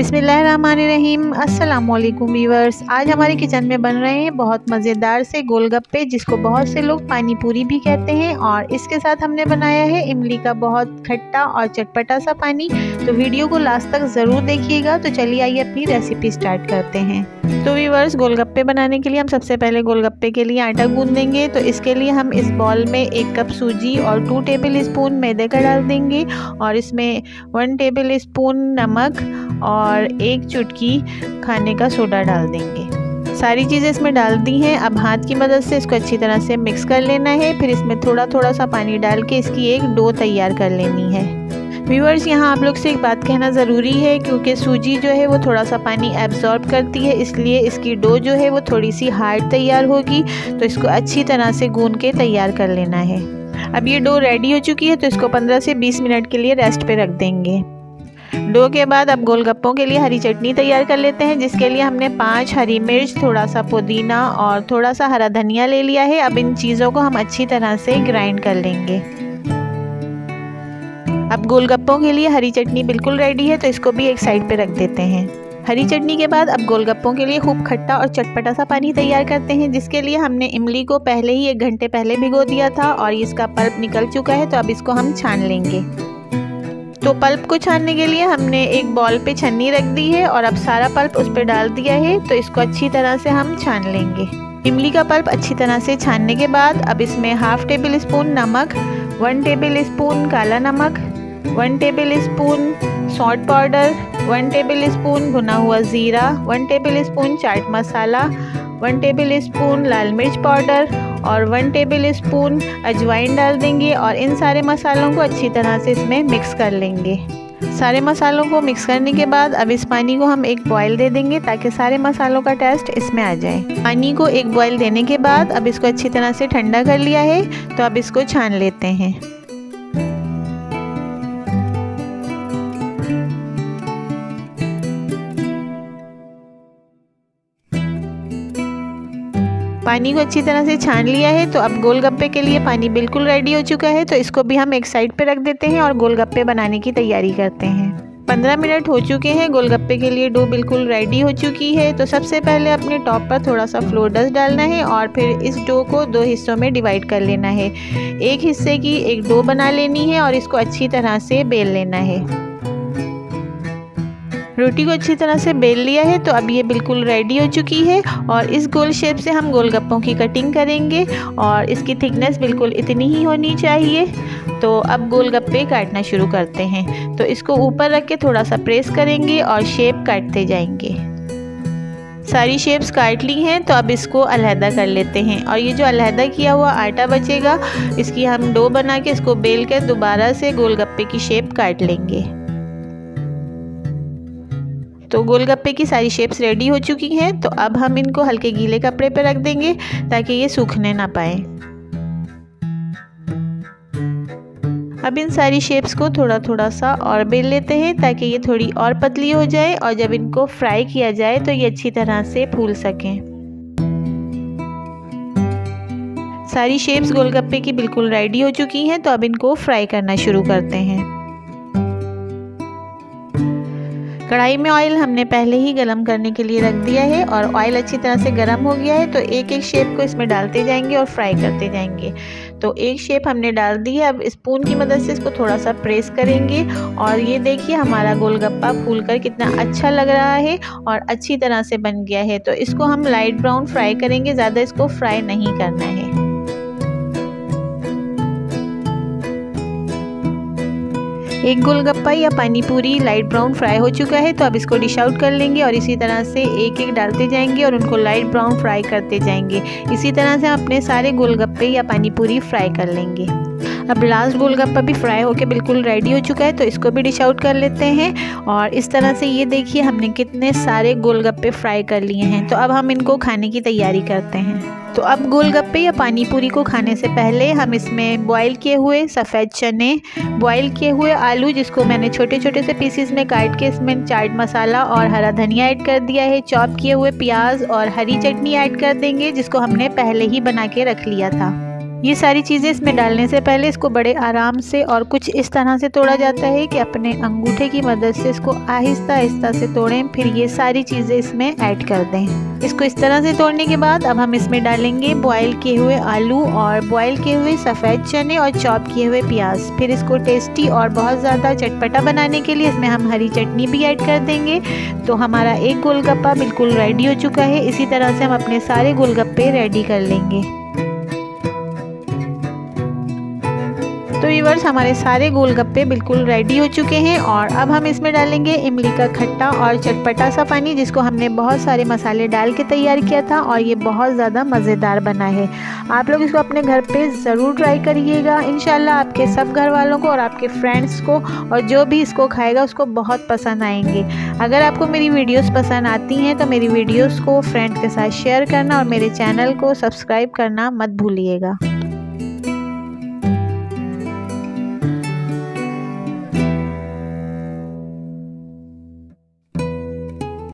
बिस्मिल्लाहिर्रहमानिर्रहीम। अस्सलामुअलैकुम व्यूअर्स। आज हमारे किचन में बन रहे हैं बहुत मज़ेदार से गोलगप्पे, जिसको बहुत से लोग पानी पूरी भी कहते हैं। और इसके साथ हमने बनाया है इमली का बहुत खट्टा और चटपटा सा पानी। तो वीडियो को लास्ट तक ज़रूर देखिएगा। तो चलिए आइए अपनी रेसिपी स्टार्ट करते हैं। तो व्यूअर्स, गोलगप्पे बनाने के लिए हम सबसे पहले गोलगप्पे के लिए आटा गूंद देंगे। तो इसके लिए हम इस बॉल में 1 कप सूजी और 2 टेबल स्पून मैदे का डाल देंगे, और इसमें 1 टेबल स्पून नमक और 1 चुटकी खाने का सोडा डाल देंगे। सारी चीज़ें इसमें डाल दी हैं। अब हाथ की मदद से इसको अच्छी तरह से मिक्स कर लेना है। फिर इसमें थोड़ा थोड़ा सा पानी डाल के इसकी एक डो तैयार कर लेनी है। व्यूअर्स, यहाँ आप लोग से एक बात कहना ज़रूरी है, क्योंकि सूजी जो है वो थोड़ा सा पानी एब्जॉर्ब करती है, इसलिए इसकी डो जो है वो थोड़ी सी हार्ड तैयार होगी। तो इसको अच्छी तरह से गूंद के तैयार कर लेना है। अब ये डो रेडी हो चुकी है, तो इसको 15 से 20 मिनट के लिए रेस्ट पे रख देंगे। डो के बाद अब गोलगप्पों के लिए हरी चटनी तैयार कर लेते हैं, जिसके लिए हमने 5 हरी मिर्च, थोड़ा सा पुदीना और थोड़ा सा हरा धनिया ले लिया है। अब इन चीज़ों को हम अच्छी तरह से ग्राइंड कर लेंगे। अब गोलगप्पों के लिए हरी चटनी बिल्कुल रेडी है, तो इसको भी एक साइड पे रख देते हैं। हरी चटनी के बाद अब गोलगप्पों के लिए खूब खट्टा और चटपटा सा पानी तैयार करते हैं, जिसके लिए हमने इमली को पहले ही 1 घंटे पहले भिगो दिया था और इसका पल्प निकल चुका है। तो अब इसको हम छान लेंगे। तो पल्प को छानने के लिए हमने एक बॉल पे छन्नी रख दी है और अब सारा पल्प उस पर डाल दिया है। तो इसको अच्छी तरह से हम छान लेंगे। इमली का पल्प अच्छी तरह से छानने के बाद अब इसमें 1/2 टेबल स्पून नमक, 1 टेबल स्पून काला नमक, 1 table spoon salt powder, 1 table spoon भुना हुआ ज़ीरा, 1 table spoon chaat masala, 1 table spoon लाल मिर्च पाउडर और 1 टेबल स्पून अजवाइन डाल देंगे। और इन सारे मसालों को अच्छी तरह से इसमें मिक्स कर लेंगे। सारे मसालों को मिक्स करने के बाद अब इस पानी को हम एक बॉयल दे देंगे, ताकि सारे मसालों का टेस्ट इसमें आ जाए। पानी को एक बॉयल देने के बाद अब इसको अच्छी तरह से ठंडा कर लिया है। तो अब इसको छान लेते हैं। पानी को अच्छी तरह से छान लिया है। तो अब गोलगप्पे के लिए पानी बिल्कुल रेडी हो चुका है, तो इसको भी हम एक साइड पे रख देते हैं और गोलगप्पे बनाने की तैयारी करते हैं। 15 मिनट हो चुके हैं। गोलगप्पे के लिए डो बिल्कुल रेडी हो चुकी है। तो सबसे पहले अपने टॉप पर थोड़ा सा फ्लोर डस्ट डालना है और फिर इस डो को 2 हिस्सों में डिवाइड कर लेना है। एक हिस्से की एक डो बना लेनी है और इसको अच्छी तरह से बेल लेना है। रोटी को अच्छी तरह से बेल लिया है। तो अब ये बिल्कुल रेडी हो चुकी है और इस गोल शेप से हम गोलगप्पों की कटिंग करेंगे और इसकी थिकनेस बिल्कुल इतनी ही होनी चाहिए। तो अब गोलगप्पे काटना शुरू करते हैं। तो इसको ऊपर रख के थोड़ा सा प्रेस करेंगे और शेप काटते जाएंगे। सारी शेप्स काट ली हैं। तो अब इसको अलहदा कर लेते हैं। और ये जो अलहदा किया हुआ आटा बचेगा, इसकी हम डो बना के इसको बेल कर दोबारा से गोलगप्पे की शेप काट लेंगे। तो गोलगप्पे की सारी शेप्स रेडी हो चुकी हैं। तो अब हम इनको हल्के गीले कपड़े पर रख देंगे, ताकि ये सूखने ना पाए। अब इन सारी शेप्स को थोड़ा थोड़ा सा और बेल लेते हैं, ताकि ये थोड़ी और पतली हो जाए और जब इनको फ्राई किया जाए तो ये अच्छी तरह से फूल सकें। सारी शेप्स गोलगप्पे की बिल्कुल रेडी हो चुकी हैं। तो अब इनको फ्राई करना शुरू करते हैं। कढ़ाई में ऑयल हमने पहले ही गरम करने के लिए रख दिया है और ऑयल अच्छी तरह से गरम हो गया है। तो एक एक शेप को इसमें डालते जाएंगे और फ्राई करते जाएंगे। तो एक शेप हमने डाल दी है। अब स्पून की मदद से इसको थोड़ा सा प्रेस करेंगे और ये देखिए हमारा गोलगप्पा फूलकर कितना अच्छा लग रहा है और अच्छी तरह से बन गया है। तो इसको हम लाइट ब्राउन फ्राई करेंगे, ज़्यादा इसको फ्राई नहीं करना है। एक गोलगप्पा या पानी पूरी लाइट ब्राउन फ्राई हो चुका है। तो अब इसको डिश आउट कर लेंगे और इसी तरह से एक एक डालते जाएंगे और उनको लाइट ब्राउन फ्राई करते जाएंगे। इसी तरह से हम अपने सारे गोलगप्पे या पानी पूरी फ्राई कर लेंगे। अब लास्ट गोलगप्पा भी फ्राई होके बिल्कुल रेडी हो चुका है। तो इसको भी डिश आउट कर लेते हैं। और इस तरह से ये देखिए हमने कितने सारे गोलगप्पे फ्राई कर लिए हैं। तो अब हम इनको खाने की तैयारी करते हैं। तो अब गोलगप्पे या पानी पूरी को खाने से पहले हम इसमें बॉईल किए हुए सफ़ेद चने, बॉईल किए हुए आलू, जिसको मैंने छोटे छोटे से पीसेस में काट के इसमें चाट मसाला और हरा धनिया ऐड कर दिया है, चॉप किए हुए प्याज और हरी चटनी ऐड कर देंगे, जिसको हमने पहले ही बना के रख लिया था। ये सारी चीज़ें इसमें डालने से पहले इसको बड़े आराम से और कुछ इस तरह से तोड़ा जाता है कि अपने अंगूठे की मदद से इसको आहिस्ता आहिस्ता से तोड़ें, फिर ये सारी चीज़ें इसमें ऐड कर दें। इसको इस तरह से तोड़ने के बाद अब हम इसमें डालेंगे बॉयल किए हुए आलू और बॉयल किए हुए सफ़ेद चने और चॉप किए हुए प्याज। फिर इसको टेस्टी और बहुत ज़्यादा चटपटा बनाने के लिए इसमें हम हरी चटनी भी ऐड कर देंगे। तो हमारा एक गोलगप्पा बिल्कुल रेडी हो चुका है। इसी तरह से हम अपने सारे गोलगप्पे रेडी कर लेंगे। तो व्यूअर्स, हमारे सारे गोलगप्पे बिल्कुल रेडी हो चुके हैं और अब हम इसमें डालेंगे इमली का खट्टा और चटपटा सा पानी, जिसको हमने बहुत सारे मसाले डाल के तैयार किया था और ये बहुत ज़्यादा मज़ेदार बना है। आप लोग इसको अपने घर पे ज़रूर ट्राई करिएगा। इंशाल्लाह आपके सब घर वालों को और आपके फ्रेंड्स को और जो भी इसको खाएगा उसको बहुत पसंद आएंगे। अगर आपको मेरी वीडियोस पसंद आती हैं तो मेरी वीडियोस को फ्रेंड के साथ शेयर करना और मेरे चैनल को सब्सक्राइब करना मत भूलिएगा।